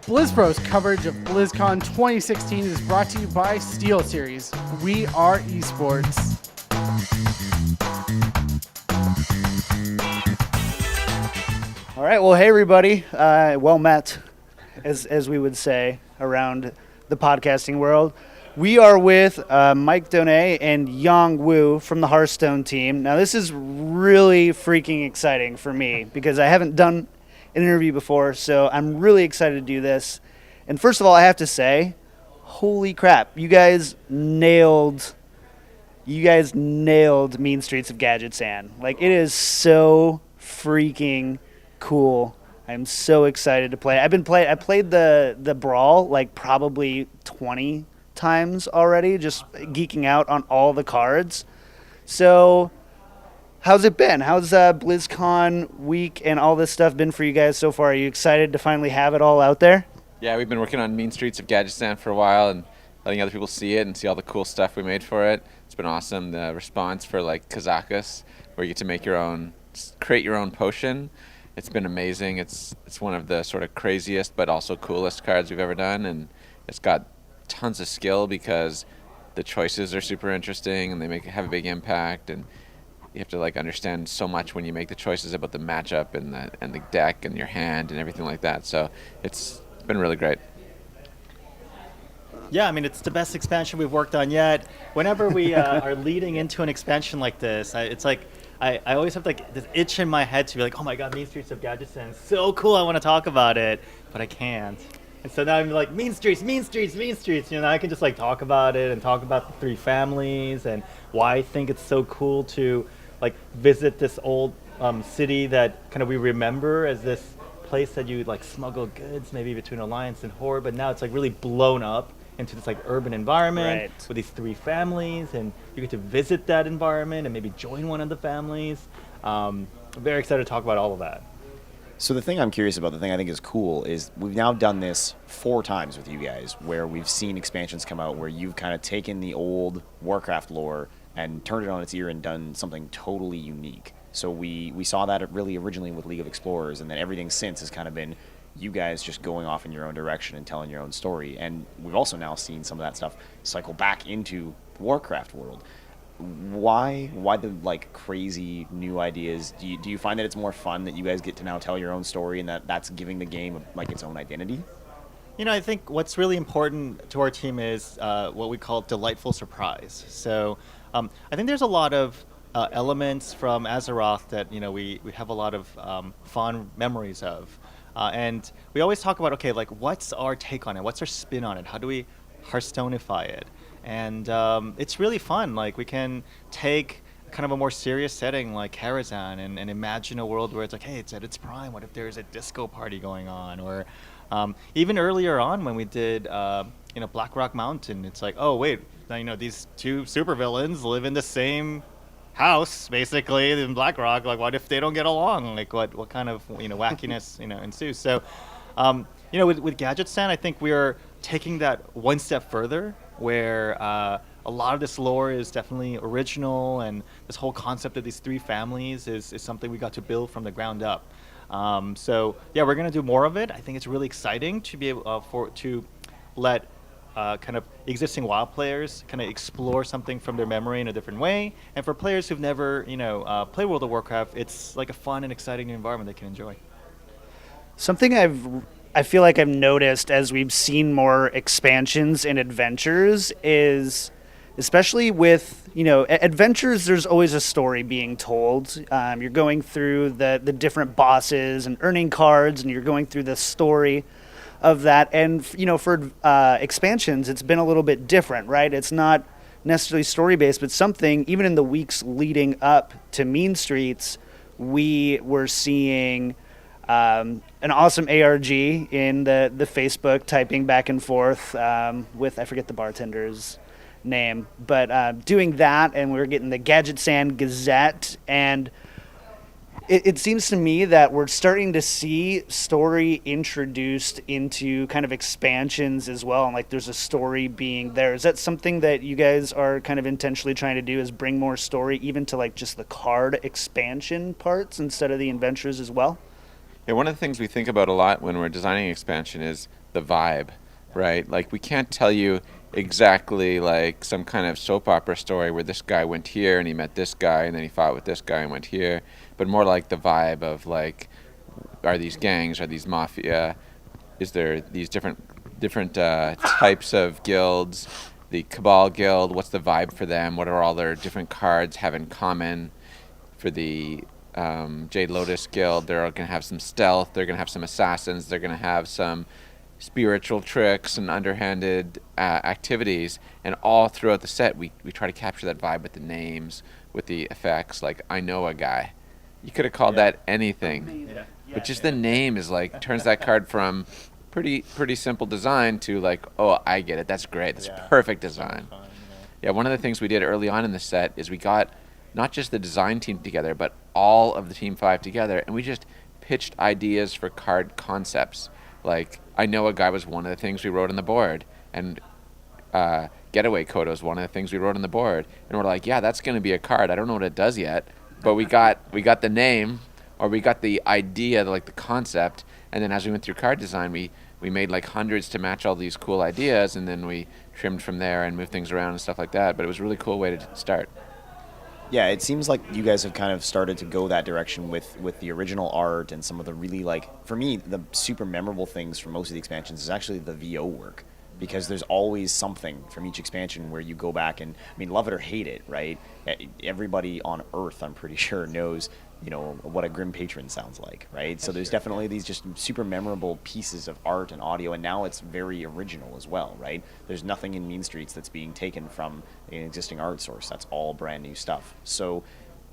BlizzPro's coverage of BlizzCon 2016 is brought to you by SteelSeries. We are esports. All right, well, hey everybody, well met, as we would say around the podcasting world. We are with Mike Donais and Yong from the Hearthstone team. Now, this is really freaking exciting for me because I haven't done an interview before, so I'm really excited to do this. And first of all, I have to say, holy crap, you guys nailed Mean Streets of Gadgetzan. Like, it is so freaking cool. I'm so excited to play. I played the Brawl like probably 20 times already, just geeking out on all the cards. So how's it been? How's BlizzCon week and all this stuff been for you guys so far? Are you excited to finally have it all out there? Yeah, we've been working on Mean Streets of Gadgetzan for a while and letting other people see it and see all the cool stuff we made for it. It's been awesome. The response for like Kazakus, where you get to create your own potion. It's been amazing. It's one of the sort of craziest but also coolest cards we've ever done, and it's got tons of skill because the choices are super interesting and they have a big impact, and you have to like understand so much when you make the choices about the matchup and the deck and your hand and everything like that. So it's been really great. Yeah, I mean, it's the best expansion we've worked on yet. Whenever we are leading into an expansion like this, it's like I always have like this itch in my head to be like, oh my god, Mean Streets of Gadgetzan, so cool, I want to talk about it, but I can't. And so now I'm like, Mean Streets, you know, I can just like talk about it and talk about the three families and why I think it's so cool to like visit this old city that kind of we remember as this place that you like smuggle goods maybe between Alliance and Horde, but now it's like really blown up into this like urban environment with these three families, and you get to visit that environment and maybe join one of the families. I'm very excited to talk about all of that. So the thing I'm curious about, the thing I think is cool, is we've now done this 4 times with you guys, where we've seen expansions come out where you've kind of taken the old Warcraft lore and turned it on its ear and done something totally unique. So we saw that really originally with League of Explorers, and then everything since has kind of been you guys just going off in your own direction and telling your own story. And we've also now seen some of that stuff cycle back into the Warcraft world. Why the like crazy new ideas? Do you find that it's more fun that you guys get to now tell your own story and that's giving the game like its own identity? You know, I think what's really important to our team is what we call delightful surprise. So I think there's a lot of elements from Azeroth that, you know, we have a lot of fond memories of. And we always talk about, okay, like what's our take on it? What's our spin on it? How do we Hearthstoneify it? And it's really fun. Like we can take kind of a more serious setting like Karazhan and imagine a world where it's like, hey, it's at its prime. What if there's a disco party going on? Or even earlier on when we did, Blackrock Mountain, it's like, oh, wait, now, you know, these two supervillains live in the same house, basically, in Blackrock. Like, what if they don't get along? Like, what kind of, wackiness, ensues? So, with Gadgetzan, I think we're taking that one step further, where a lot of this lore is definitely original, and this whole concept of these three families is something we got to build from the ground up. So yeah, we're gonna do more of it. I think it's really exciting to be able to let kind of existing WoW players kind of explore something from their memory in a different way, and for players who've never played World of Warcraft, it's like a fun and exciting environment they can enjoy. Something I feel like I've noticed as we've seen more expansions and adventures is, especially with, adventures, there's always a story being told. You're going through the different bosses and earning cards, and you're going through the story of that. And, for expansions, it's been a little bit different, right? It's not necessarily story-based, but something, even in the weeks leading up to Mean Streets, we were seeing an awesome ARG in the Facebook, typing back and forth with, I forget the bartender's name, but doing that, and we were getting the Gadgetzan Gazette, and it seems to me that we're starting to see story introduced into kind of expansions as well, and like there's a story being there. Is that something that you guys are kind of intentionally trying to do, is bring more story even to like just the card expansion parts instead of the adventures as well? Yeah, one of the things we think about a lot when we're designing expansion is the vibe, right? Like we can't tell you exactly like some kind of soap opera story where this guy went here and he met this guy and then he fought with this guy and went here, but more like the vibe of like, are these gangs, are these mafia, is there these different types of guilds, the Cabal Guild, what's the vibe for them, what are all their different cards have in common. For the Jade Lotus Guild, they're going to have some stealth, they're going to have some assassins, they're going to have some spiritual tricks and underhanded activities, and all throughout the set we try to capture that vibe with the names, with the effects. Like, I know a guy. You could have called that anything, but just the name is like turns that card from pretty simple design to like, oh, I get it, that's great, that's perfect design. Yeah, one of the things we did early on in the set is we got not just the design team together, but all of the Team 5 together, and we just pitched ideas for card concepts. Like, I know a guy was one of the things we wrote on the board, and Getaway Kodo is one of the things we wrote on the board, and we're like, yeah, that's going to be a card. I don't know what it does yet, but we got the name, or we got the idea, like the concept, and then as we went through card design, we made like hundreds to match all these cool ideas, and then we trimmed from there and moved things around and stuff like that. But it was a really cool way to start. Yeah, it seems like you guys have kind of started to go that direction with the original art and some of the really, like, for me, the super memorable things from most of the expansions is actually the VO work, because there's always something from each expansion where you go back and, I mean, love it or hate it, right? Everybody on Earth, I'm pretty sure, knows, you know, what a Grim Patron sounds like, right? So there's definitely these just super memorable pieces of art and audio, and now it's very original as well, right? There's nothing in Mean Streets that's being taken from an existing art source. That's all brand new stuff. So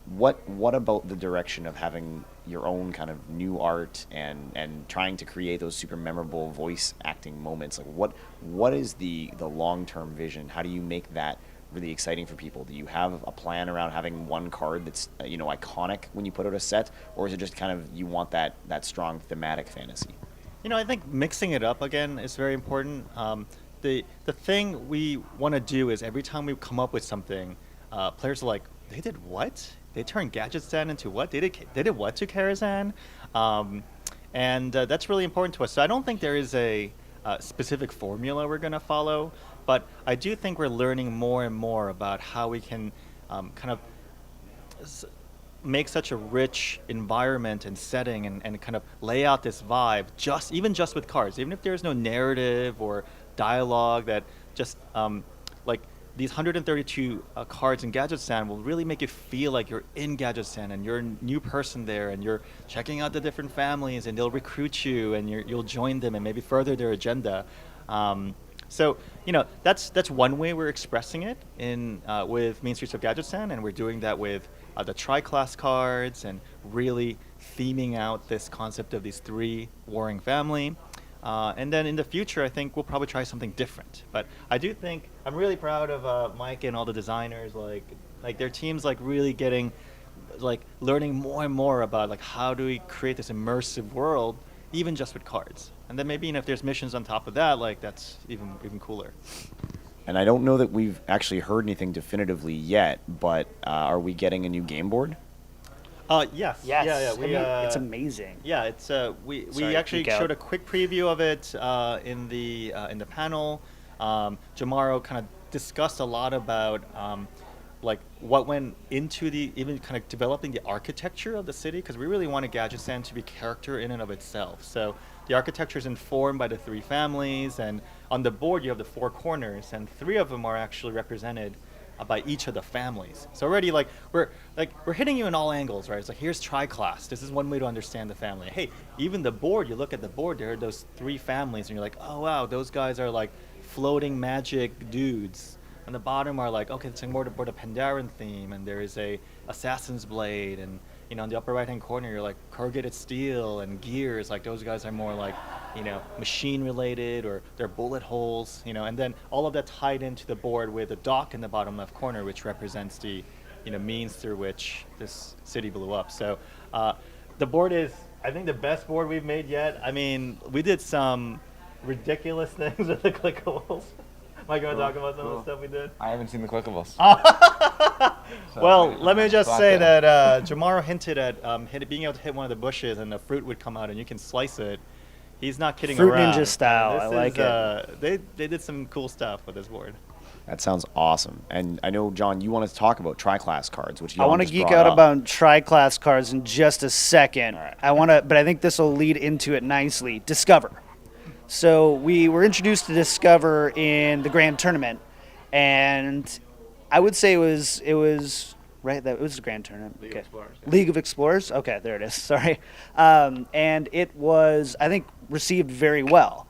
what about the direction of having your own kind of new art and trying to create those super memorable voice acting moments? Like what is the long-term vision? How do you make that really exciting for people? Do you have a plan around having one card that's iconic when you put out a set, or is it just kind of you want that strong thematic fantasy? I think mixing it up again is very important. The thing we want to do is every time we come up with something, players are like, they did what? They turned Gadgetzan into what? They did what to Karazhan? And that's really important to us. So I don't think there is a specific formula we're going to follow, but I do think we're learning more and more about how we can kind of make such a rich environment and setting and kind of lay out this vibe even just with cards, even if there's no narrative or dialogue, that just like these 132 cards in Gadgetzan will really make you feel like you're in Gadgetzan and you're a new person there and you're checking out the different families and they'll recruit you and you'll join them and maybe further their agenda. So that's one way we're expressing it in with Mean Streets of Gadgetzan, and we're doing that with the tri-class cards and really theming out this concept of these three warring family. And then in the future, I think we'll probably try something different. But I do think I'm really proud of Mike and all the designers. Like their teams really getting learning more and more about how do we create this immersive world, even just with cards. And then maybe if there's missions on top of that, that's even cooler. And I don't know that we've actually heard anything definitively yet, but are we getting a new game board? Yes. Yes. Yeah. It's amazing. Yeah, it's we Sorry, actually geek out. showed a quick preview of it in the panel. Jamaro kind of discussed a lot about what went into even kind of developing the architecture of the city, because we really wanted Gadgetzan to be character in and of itself. So the architecture is informed by the three families, and on the board you have the four corners, and three of them are actually represented by each of the families. So already we're hitting you in all angles, right? It's here's tri-class. This is one way to understand the family. Hey, even the board, you look at the board, there are those three families, and you're like, oh wow, those guys are floating magic dudes. On the bottom are okay, it's more the Pandaren theme, and there is a Assassin's Blade, and on the upper right hand corner you're corrugated steel and gears. Those guys are more machine related, or they're bullet holes, and then all of that tied into the board with a dock in the bottom left corner, which represents the means through which this city blew up. So the board is, I think, the best board we've made yet. I mean, we did some ridiculous things with the clickables. Am I going to talk about some of the stuff we did? I haven't seen the clickables. Well, let me just say that Jamaro hinted at being able to hit one of the bushes and the fruit would come out and you can slice it. He's not kidding Fruit around. Ninja style. I like it. They did some cool stuff with this board. That sounds awesome. And I know, John, you wanted to talk about tri-class cards, which I want to geek out about tri-class cards in just a second. But I think this will lead into it nicely. Discover. So we were introduced to Discover in the Grand Tournament, and I would say it was right. That it was the Grand Tournament. League of Explorers, yeah. League of Explorers. Okay, there it is. Sorry. And it was, I think, received very well.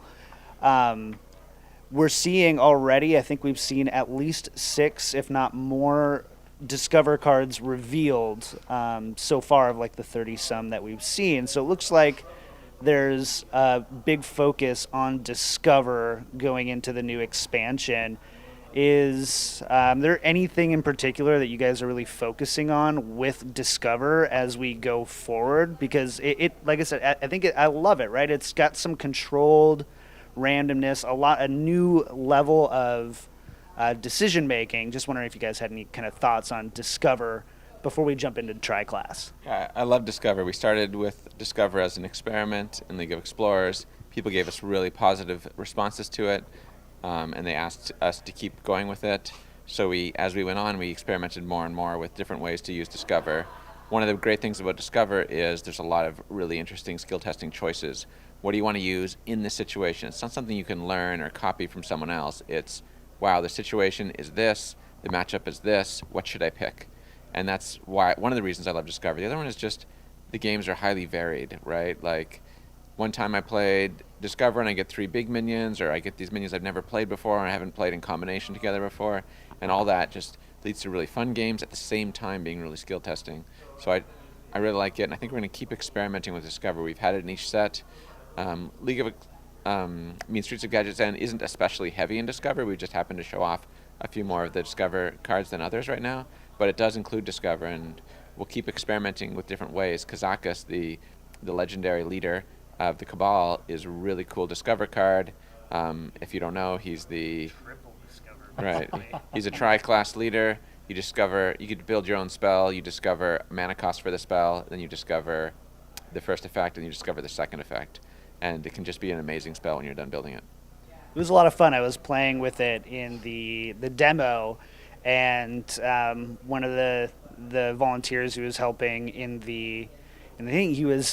We're seeing already, I think we've seen at least 6, if not more, Discover cards revealed so far of like the 30-some that we've seen. So it looks like there's a big focus on Discover going into the new expansion. Is there anything in particular that you guys are really focusing on with Discover as we go forward? Because it like I said, I love it, right? It's got some controlled randomness, a new level of decision making. Just wondering if you guys had any kind of thoughts on Discover before we jump into tri-class. Yeah, I love Discover. We started with Discover as an experiment in League of Explorers. People gave us really positive responses to it, and they asked us to keep going with it. So as we went on, we experimented more and more with different ways to use Discover. One of the great things about Discover is there's a lot of really interesting skill testing choices. What do you want to use in this situation? It's not something you can learn or copy from someone else. It's, wow, the situation is this, the matchup is this, what should I pick? And that's why one of the reasons I love Discover. The other one is just the games are highly varied, right? Like one time I played Discover and I get 3 big minions, or I get these minions I've never played before and I haven't played in combination together before, and all that just leads to really fun games at the same time being really skill testing. So I really like it, and I think we're going to keep experimenting with Discover. We've had it in each set. League of Mean Streets of Gadgetzan isn't especially heavy in Discover. We just happen to show off a few more of the Discover cards than others right now, but it does include Discover, and we'll keep experimenting with different ways. Kazakus, the legendary leader of the Cabal, is a really cool Discover card. If you don't know, he's the Triple Discover. Right. He's a tri-class leader. You could build your own spell. You discover mana cost for the spell, then you discover the first effect, and you discover the second effect. And it can just be an amazing spell when you're done building it. It was a lot of fun. I was playing with it in the demo, and one of the volunteers who was helping in the thing,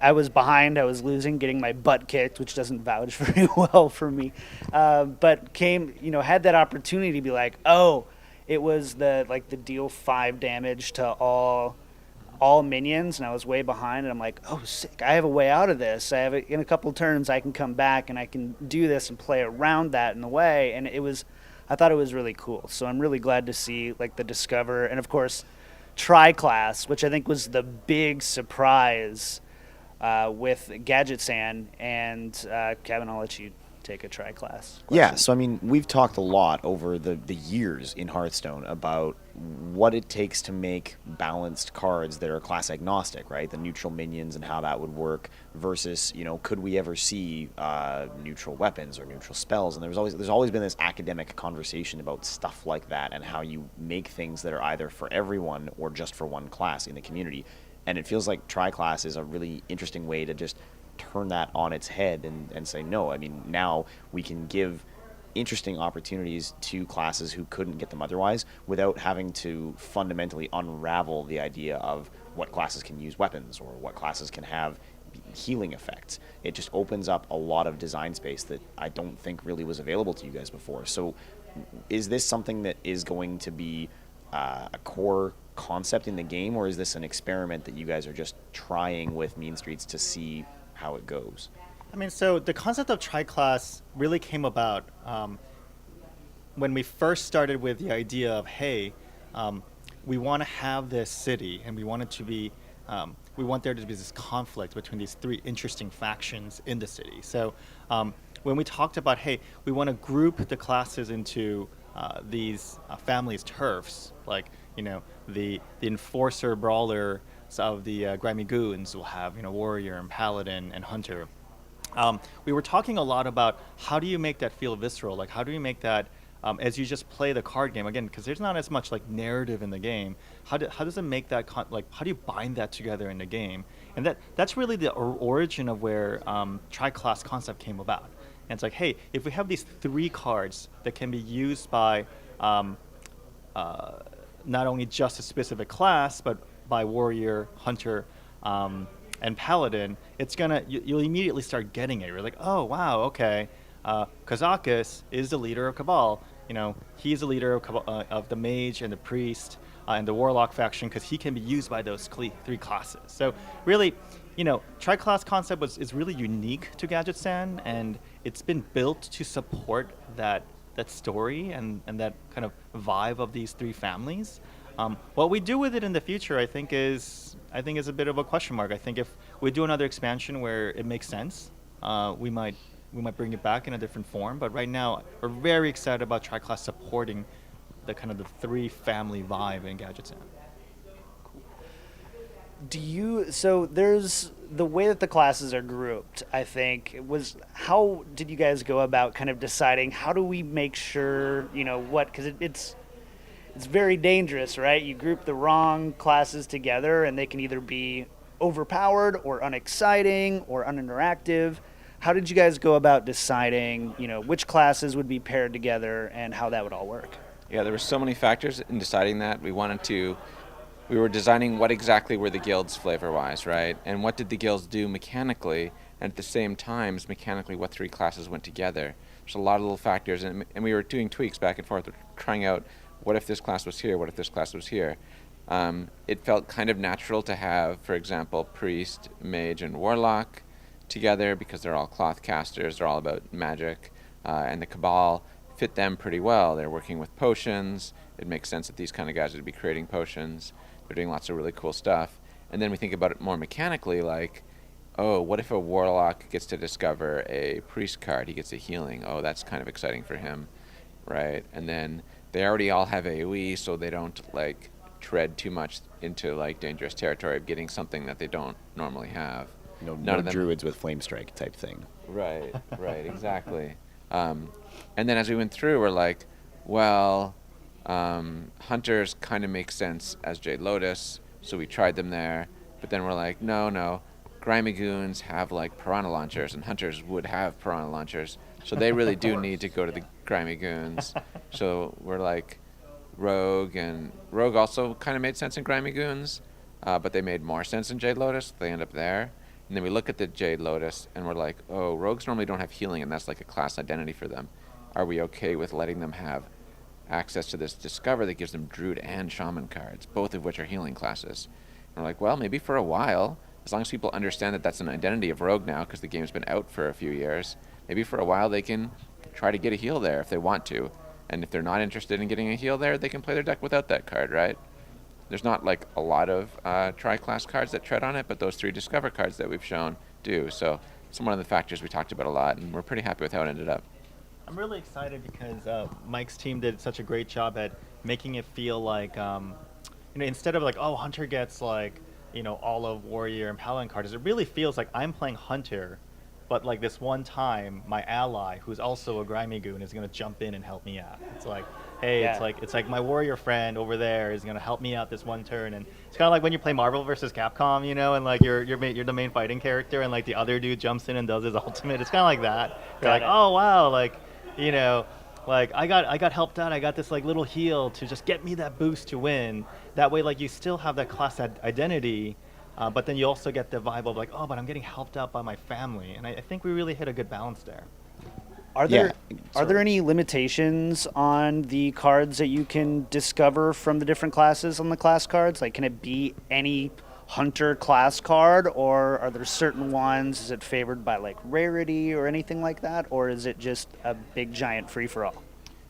I was behind, I was losing, getting my butt kicked, which doesn't vouch very well for me, but had that opportunity to be like, oh, it was the deal 5 damage to all minions, and I was way behind, and I'm like, oh, sick, I have a way out of this. In a couple turns I can come back and I can do this and play around that in a way, and I thought it was really cool. So I'm really glad to see the Discover, and of course tri-class, which I think was the big surprise with Gadgetzan. And Kevin, I'll let you take a tri-class question. Yeah, so I mean, we've talked a lot over the years in Hearthstone about what it takes to make balanced cards that are class agnostic, right? The neutral minions and how that would work versus, could we ever see neutral weapons or neutral spells? And there's always been this academic conversation about stuff like that and how you make things that are either for everyone or just for one class in the community. And it feels like tri-class is a really interesting way to just turn that on its head and say, no, I mean, now we can give interesting opportunities to classes who couldn't get them otherwise without having to fundamentally unravel the idea of what classes can use weapons or what classes can have healing effects. It just opens up a lot of design space that I don't think really was available to you guys before. So is this something that is going to be a core concept in the game, or is this an experiment that you guys are just trying with Mean Streets to see how it goes? I mean, so the concept of tri-class really came about when we first started with the idea of, hey, we want to have this city, and we want it to be, we want there to be this conflict between these 3 interesting factions in the city. So when we talked about, hey, we want to group the classes into these families' turfs, like the enforcer brawler of the grimy goons will have warrior and paladin and hunter. We were talking a lot about how do you make that feel visceral, like how do you make that as you just play the card game again, because there's not as much like narrative in the game. How does it make that how do you bind that together in the game? And that's really the origin of where tri-class concept came about. And it's like, hey, if we have these 3 cards that can be used by not only just a specific class, but by warrior, hunter, and paladin, it's gonna you'll immediately start getting it. You're like, oh wow, okay. Kazakus is the leader of Cabal. He's the leader of the mage and the priest and the warlock faction because he can be used by those 3 classes. So really, tri-class concept is really unique to Gadgetzan, and it's been built to support that story and that kind of vibe of these 3 families. What we do with it in the future, I think is a bit of a question mark. I think if we do another expansion where it makes sense, we might bring it back in a different form. But right now, we're very excited about tri-class supporting the kind of the 3 family vibe in Gadgetzan. So there's the way that the classes are grouped, I think, how did you guys go about kind of deciding how do we make sure, because it's very dangerous, right? You group the wrong classes together and they can either be overpowered or unexciting or uninteractive. How did you guys go about deciding, which classes would be paired together and how that would all work? Yeah, there were so many factors in deciding that. We were designing what exactly were the guilds flavor-wise, right? And what did the guilds do mechanically? And at the same time, mechanically, what 3 classes went together? There's a lot of little factors, and we were doing tweaks back and forth, trying out what if this class was here, what if this class was here. It felt kind of natural to have, for example, priest, mage, and warlock together because they're all cloth casters, they're all about magic, and the Cabal fit them pretty well. They're working with potions. It makes sense that these kind of guys would be creating potions. They're doing lots of really cool stuff. And then we think about it more mechanically, like, oh, what if a warlock gets to discover a priest card? He gets a healing. Oh, that's kind of exciting for him, right? And then they already all have AoE, so they don't tread too much into dangerous territory of getting something that they don't normally have. No druids with flame strike type thing. Right, exactly. And then as we went through, we're like, well, hunters kind of make sense as Jade Lotus, so we tried them there. But then we're like, no, grimy goons have piranha launchers, and hunters would have piranha launchers, so they really do need to go to the grimy goons. So we're like, rogue also kind of made sense in grimy goons, but they made more sense in Jade Lotus. They end up there. And then we look at the Jade Lotus, and we're like, oh, rogues normally don't have healing, and that's a class identity for them. Are we okay with letting them have access to this Discover that gives them Druid and Shaman cards, both of which are healing classes? And we're like, well, maybe for a while, as long as people understand that that's an identity of rogue now, because the game's been out for a few years, maybe for a while they can try to get a heal there if they want to. And if they're not interested in getting a heal there, they can play their deck without that card, right? There's not a lot of tri-class cards that tread on it, but those 3 Discover cards that we've shown do. So it's one of the factors we talked about a lot, and we're pretty happy with how it ended up. I'm really excited because Mike's team did such a great job at making it feel like, instead of Hunter gets all of Warrior and Paladin cards, it really feels like I'm playing Hunter, but this one time my ally, who's also a grimy goon, is gonna jump in and help me out. It's like, hey, yeah. it's like my warrior friend over there is gonna help me out this one turn, and it's kind of like when you play Marvel versus Capcom, and you're the main fighting character, and the other dude jumps in and does his ultimate. It's kind of like that. You're like, oh wow, I got helped out. I got this little heal to just get me that boost to win. That way, you still have that class identity. But then you also get the vibe of oh, but I'm getting helped out by my family, and I think we really hit a good balance there. Are there any limitations on the cards that you can discover from the different classes on the class cards? Can it be any hunter class card, or are there certain ones? Is it favored by rarity or anything like that, or is it just a big giant free for all?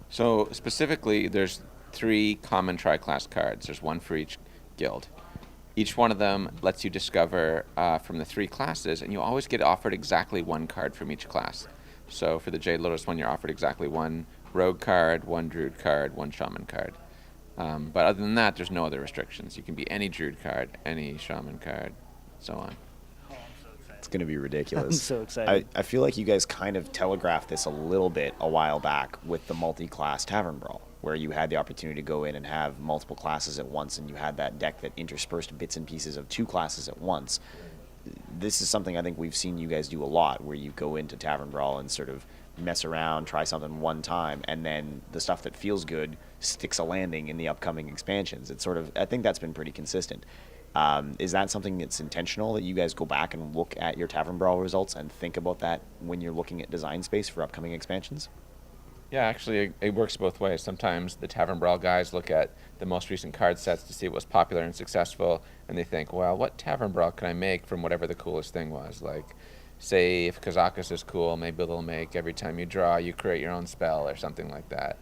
So specifically, there's 3 common tri-class cards. There's 1 for each guild. Each one of them lets you discover from the 3 classes, and you always get offered exactly 1 card from each class. So for the Jade Lotus one, you're offered exactly 1 rogue card, 1 druid card, 1 shaman card. But other than that, there's no other restrictions. You can be any druid card, any shaman card, so on. going to be ridiculous. I'm so excited. I feel like you guys kind of telegraphed this a little bit a while back with the multi-class Tavern Brawl, where you had the opportunity to go in and have multiple classes at once, and you had that deck that interspersed bits and pieces of 2 classes at once. This is something I think we've seen you guys do a lot, where you go into Tavern Brawl and sort of mess around, try something one time, and then the stuff that feels good sticks a landing in the upcoming expansions. It's sort of, I think that's been pretty consistent. Is that something that's intentional, that you guys go back and look at your Tavern Brawl results and think about that when you're looking at design space for upcoming expansions? Yeah, actually, it works both ways. Sometimes the Tavern Brawl guys look at the most recent card sets to see what was popular and successful, and they think, well, what Tavern Brawl can I make from whatever the coolest thing was? Like, say, if Kazakus is cool, maybe they'll make every time you draw, you create your own spell or something like that.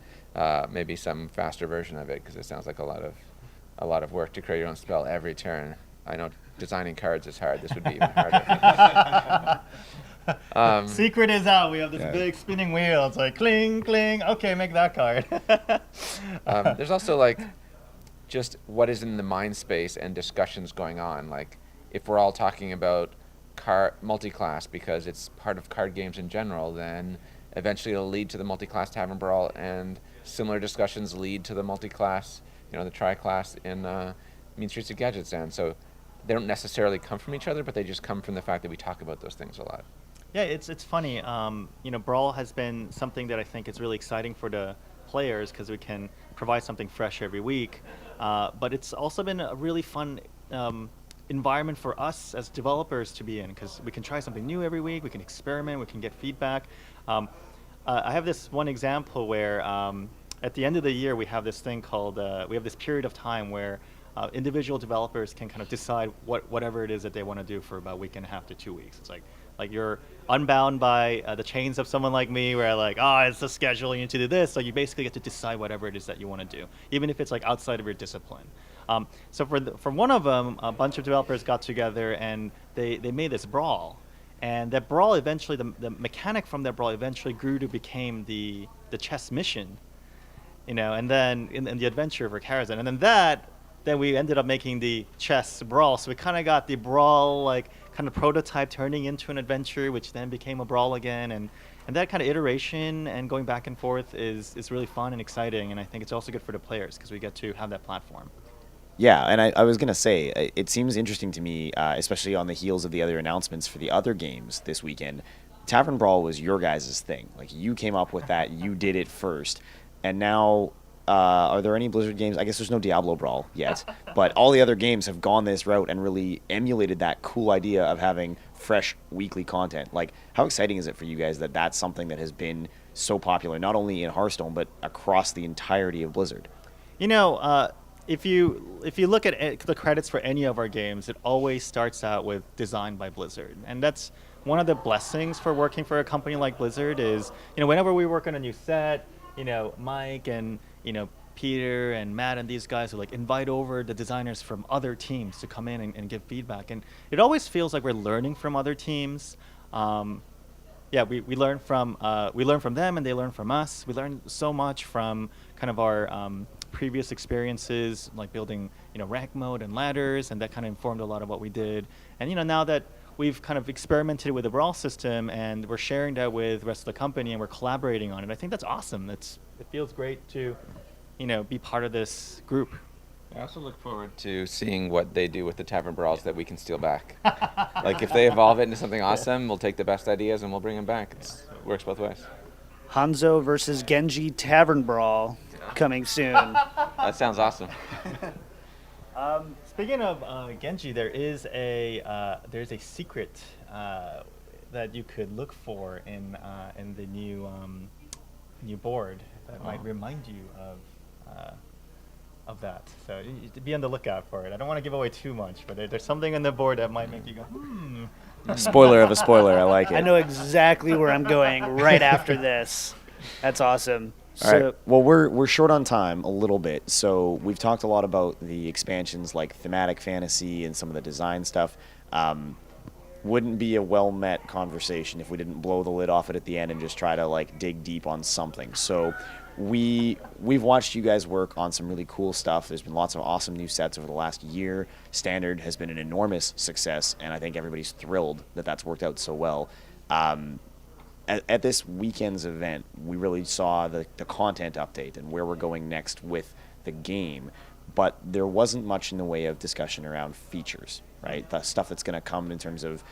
Maybe some faster version of it, because it sounds like a lot of work to create your own spell every turn. I know designing cards is hard. This would be even harder. Secret is out. We have this big spinning wheel. It's like cling, cling. Okay, make that card. There's also like just what is in the mind space and discussions going on. Like if we're all talking about multi-class because it's part of card games in general, then eventually it'll lead to the multi-class Tavern Brawl, and similar discussions lead to the multi-class, the tri-class in Mean Streets of Gadgetzan. So they don't necessarily come from each other, but they just come from the fact that we talk about those things a lot. Yeah, it's funny. Brawl has been something that I think is really exciting for the players because we can provide something fresh every week. But it's also been a really fun environment for us as developers to be in, because we can try something new every week, we can experiment, we can get feedback. I have this one example where at the end of the year we have this thing called, we have this period of time where individual developers can kind of decide whatever it is that they want to do for about a week and a half to 2 weeks. It's like you're unbound by the chains of someone like me, where it's the schedule, you need to do this. So you basically get to decide whatever it is that you want to do, even if it's like outside of your discipline. So for one of them, a bunch of developers got together and they made this brawl, and that brawl eventually, the mechanic from that brawl eventually grew to became the chess mission, and then in the adventure for Karazhan, and then we ended up making the chess brawl. So we kind of got the brawl kind of prototype turning into an adventure, which then became a brawl again, and that kind of iteration and going back and forth is really fun and exciting, and I think it's also good for the players because we get to have that platform. Yeah, and I was going to say, it seems interesting to me, especially on the heels of the other announcements for the other games this weekend. Tavern Brawl was your guys' thing. You came up with that, you did it first, and now are there any Blizzard games? I guess there's no Diablo Brawl yet, but all the other games have gone this route and really emulated that cool idea of having fresh weekly content. How exciting is it for you guys that that's something that has been so popular, not only in Hearthstone, but across the entirety of Blizzard? If you look at the credits for any of our games, it always starts out with designed by Blizzard, and that's one of the blessings for working for a company like Blizzard. Is whenever we work on a new set, Mike and Peter and Matt and these guys will invite over the designers from other teams to come in and give feedback, and it always feels like we're learning from other teams. We learn from them, and they learn from us. We learn so much from kind of our previous experiences, like building rank mode and ladders, and that kind of informed a lot of what we did. And now that we've kind of experimented with the Brawl system and we're sharing that with the rest of the company and we're collaborating on it, I think that's awesome. It feels great to be part of this group. I also look forward to seeing what they do with the Tavern Brawls that we can steal back. If they evolve it into something awesome, we'll take the best ideas and we'll bring them back. It works both ways. Hanzo versus Genji Tavern Brawl coming soon. That sounds awesome. Speaking of Genji, there's a secret that you could look for in the new board that might remind you of that. So be on the lookout for it. I don't want to give away too much, but there's something on the board that might make you go, Spoiler of a spoiler. I like it. I know exactly where I'm going right after this. That's awesome. All right. Well, we're short on time a little bit, so we've talked a lot about the expansions like thematic fantasy and some of the design stuff. Wouldn't be a well-met conversation if we didn't blow the lid off it at the end and just try to dig deep on something. So we've watched you guys work on some really cool stuff. There's been lots of awesome new sets over the last year. Standard has been an enormous success, and I think everybody's thrilled that that's worked out so well. At this weekend's event, we really saw the content update and where we're going next with the game, but there wasn't much in the way of discussion around features, right? The stuff that's going to come in terms of,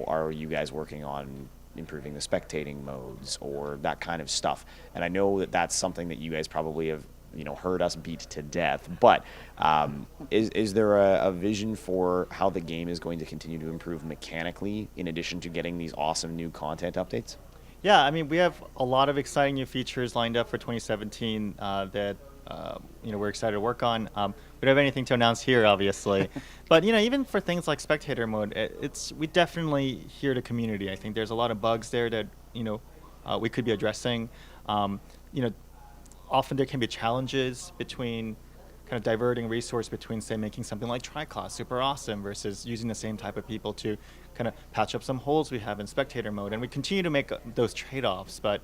are you guys working on improving the spectating modes or that kind of stuff? And I know that that's something that you guys probably have heard us beat to death, but is there a vision for how the game is going to continue to improve mechanically in addition to getting these awesome new content updates? Yeah, I mean, we have a lot of exciting new features lined up for 2017 that we're excited to work on. We don't have anything to announce here, obviously, but even for things like spectator mode, we definitely hear the community. I think there's a lot of bugs there that we could be addressing. Often there can be challenges between kind of diverting resource between, say, making something like Triclaw super awesome versus using the same type of people to kind of patch up some holes we have in spectator mode. And we continue to make those trade-offs, but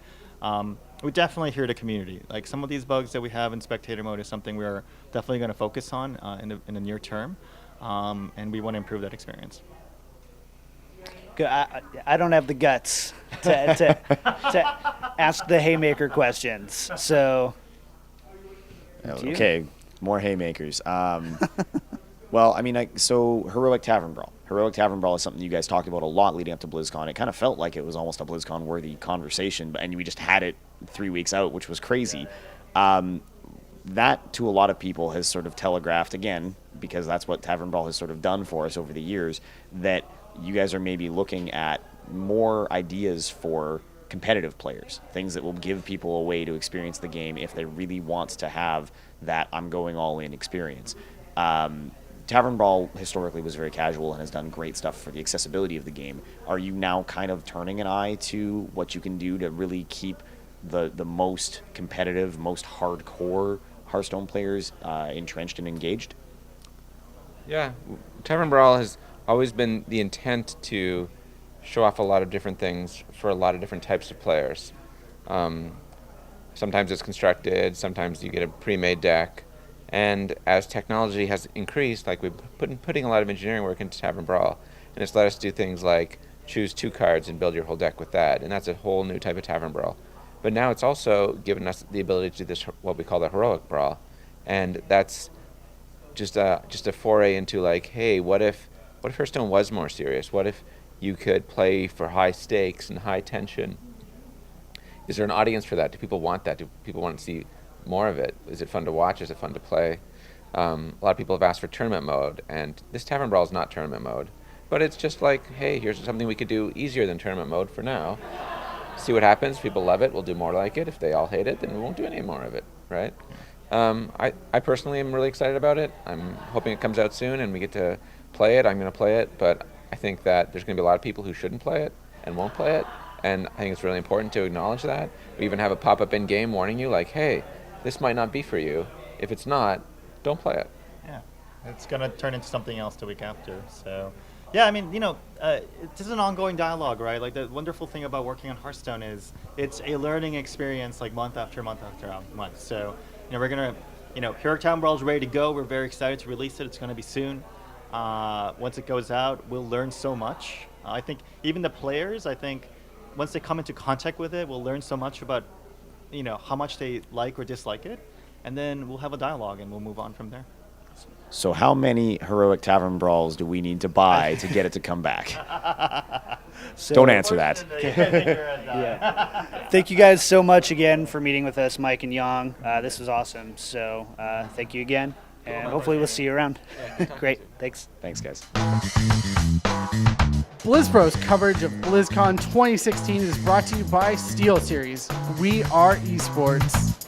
we definitely hear the community. Like some of these bugs that we have in spectator mode is something we're definitely going to focus on in the near term, and we want to improve that experience. I don't have the guts to ask the haymaker questions, so. Okay, more haymakers. Well, I mean, so Heroic Tavern Brawl. Heroic Tavern Brawl is something you guys talked about a lot leading up to BlizzCon. It kind of felt like it was almost a BlizzCon-worthy conversation, and we just had it 3 weeks out, which was crazy. That, to a lot of people, has sort of telegraphed, again, because that's what Tavern Brawl has sort of done for us over the years, that you guys are maybe looking at more ideas for competitive players, things that will give people a way to experience the game if they really want to have that I'm going all in experience. Tavern Brawl historically was very casual and has done great stuff for the accessibility of the game. Are you now kind of turning an eye to what you can do to really keep the most competitive, most hardcore Hearthstone players entrenched and engaged? Yeah, Tavern Brawl has always been the intent to show off a lot of different things for a lot of different types of players. Sometimes it's constructed, sometimes you get a pre-made deck, and as technology has increased, like we've been putting a lot of engineering work into Tavern Brawl, and it's let us do things like choose 2 cards and build your whole deck with that, and that's a whole new type of Tavern Brawl. But now it's also given us the ability to do this, what we call the Heroic Brawl, and that's just a foray into like, hey, what if Hearthstone was more serious? What if you could play for high stakes and high tension? Is there an audience for that? Do people want that? Do people want to see more of it? Is it fun to watch? Is it fun to play? A lot of people have asked for tournament mode, and this Tavern Brawl is not tournament mode, but it's just like, hey, here's something we could do easier than tournament mode for now. See what happens. People love it. We'll do more like it. If they all hate it, then we won't do any more of it, right? I personally am really excited about it. I'm hoping it comes out soon and we get to play it. I'm going to play it, but I think that there's going to be a lot of people who shouldn't play it and won't play it, and I think it's really important to acknowledge that. We even have a pop-up in-game warning you, like, hey, this might not be for you. If it's not, don't play it. Yeah, it's going to turn into something else the week after. So, yeah, I mean, this is an ongoing dialogue, right? Like, the wonderful thing about working on Hearthstone is it's a learning experience, like, month after month after month. So, we're going to, Heroic Tavern Brawl is ready to go. We're very excited to release it. It's going to be soon. Once it goes out, we'll learn so much. I think even the players, once they come into contact with it, we'll learn so much about, how much they like or dislike it. And then we'll have a dialogue and we'll move on from there. So how many Heroic Tavern Brawls do we need to buy to get it to come back? Don't answer that. Yeah. Thank you guys so much again for meeting with us, Mike and Yong. This was awesome. So thank you again. And hopefully we'll see you around. Great. Thanks. Thanks, guys. BlizzPro's coverage of BlizzCon 2016 is brought to you by SteelSeries. We are esports.